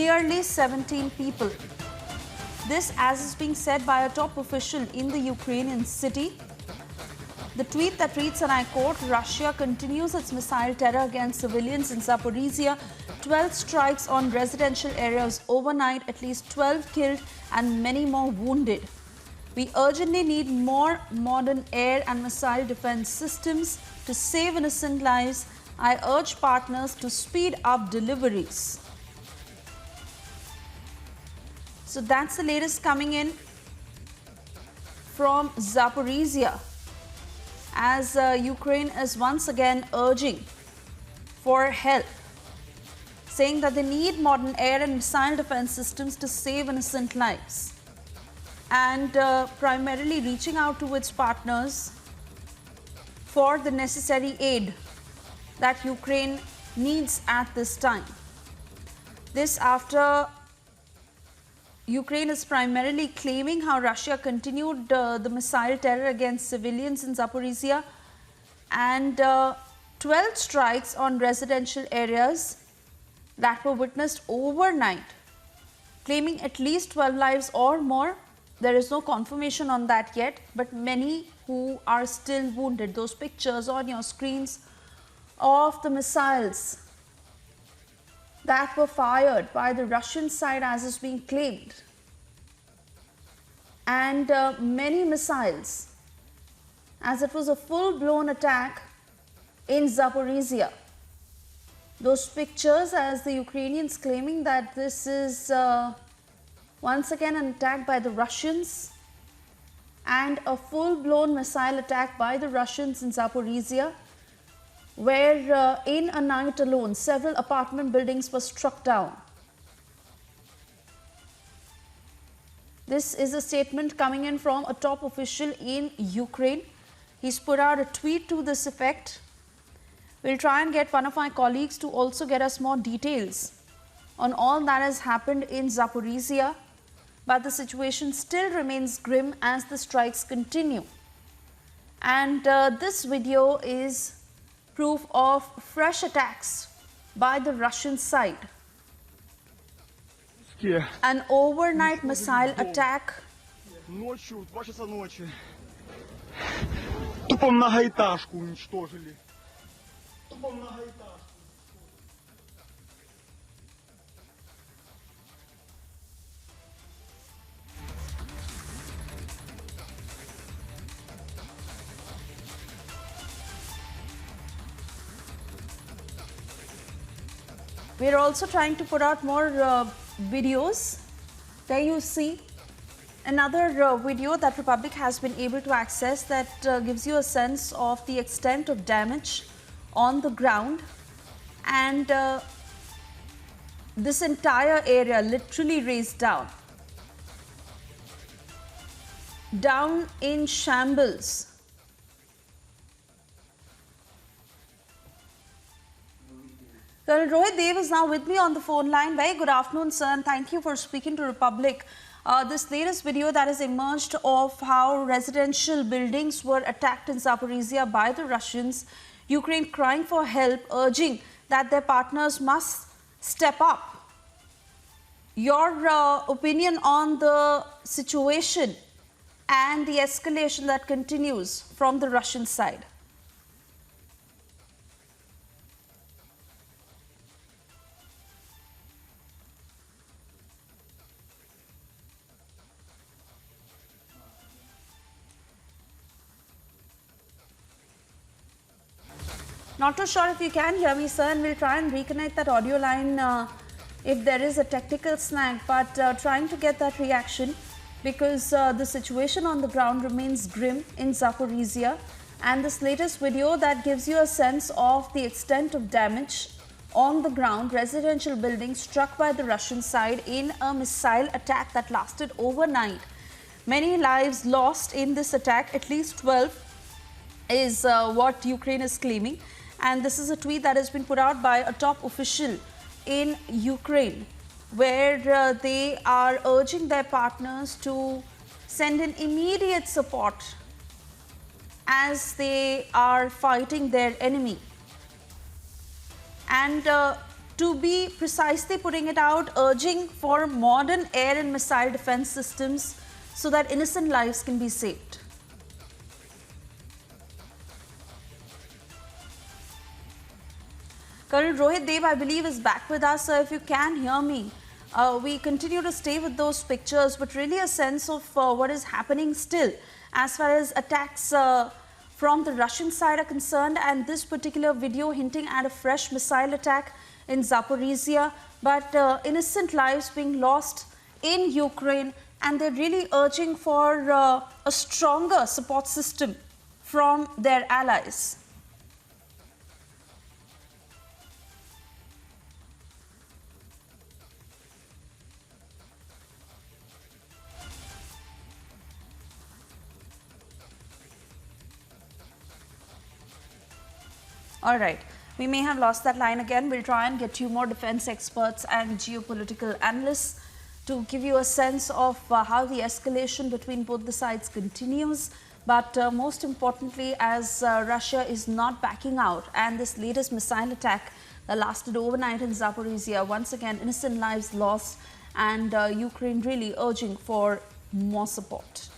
nearly 17 people. This as is being said by a top official in the Ukrainian city. The tweet that reads, and I quote, Russia continues its missile terror against civilians in Zaporizhzhia. 12 strikes on residential areas overnight, at least 12 killed and many more wounded. We urgently need more modern air and missile defense systems to save innocent lives. I urge partners to speed up deliveries. So that's the latest coming in from Zaporizhzhia, as Ukraine is once again urging for help, saying that they need modern air and missile defense systems to save innocent lives, and primarily reaching out to its partners for the necessary aid that Ukraine needs at this time. This after Ukraine is primarily claiming how Russia continued the missile terror against civilians in Zaporizhzhia, and 12 strikes on residential areas that were witnessed overnight, claiming at least 12 lives or more. There is no confirmation on that yet, but many who are still wounded. Those pictures on your screens of the missiles that were fired by the Russian side as is being claimed, and many missiles, as it was a full-blown attack in Zaporizhzhia. Those pictures as the Ukrainians claiming that this is once again an attack by the Russians, and a full-blown missile attack by the Russians in Zaporizhzhia, where in a night alone several apartment buildings were struck down. This is a statement coming in from a top official in Ukraine. He's put out a tweet to this effect. We'll try and get one of my colleagues to also get us more details on all that has happened in Zaporizhzhia, but the situation still remains grim as the strikes continue. And this video is proof of fresh attacks by the Russian side. An overnight missile attack. Ночью, 2 часа ночи. Тупо многоэтажку уничтожили. Тупо многоэтажку. We are also trying to put out more videos. There you see another video that Republic has been able to access that gives you a sense of the extent of damage on the ground, and this entire area literally razed down in shambles. Colonel Rohit Dev is now with me on the phone line. Very good afternoon, sir, and thank you for speaking to Republic. This latest video that has emerged of how residential buildings were attacked in Zaporizhzhia by the Russians, Ukraine crying for help, urging that their partners must step up. Your opinion on the situation and the escalation that continues from the Russian side? Not too sure if you can hear me, sir, and we'll try and reconnect that audio line if there is a technical snag, but trying to get that reaction because the situation on the ground remains grim in Zaporizhzhia, and this latest video that gives you a sense of the extent of damage on the ground, residential buildings struck by the Russian side in a missile attack that lasted overnight. Many lives lost in this attack, at least 12 is what Ukraine is claiming. And this is a tweet that has been put out by a top official in Ukraine, where they are urging their partners to send in immediate support as they are fighting their enemy. And to be precisely putting it out, urging for modern air and missile defense systems so that innocent lives can be saved. Colonel Rohit Dev, I believe, is back with us. If you can hear me, we continue to stay with those pictures, but really a sense of what is happening still as far as attacks from the Russian side are concerned, and this particular video hinting at a fresh missile attack in Zaporizhzhia, but innocent lives being lost in Ukraine, and they're really urging for a stronger support system from their allies. All right, we may have lost that line again. We'll try and get you more defense experts and geopolitical analysts to give you a sense of how the escalation between both the sides continues. But most importantly, as Russia is not backing out, and this latest missile attack that lasted overnight in Zaporizhzhia, once again innocent lives lost, and Ukraine really urging for more support.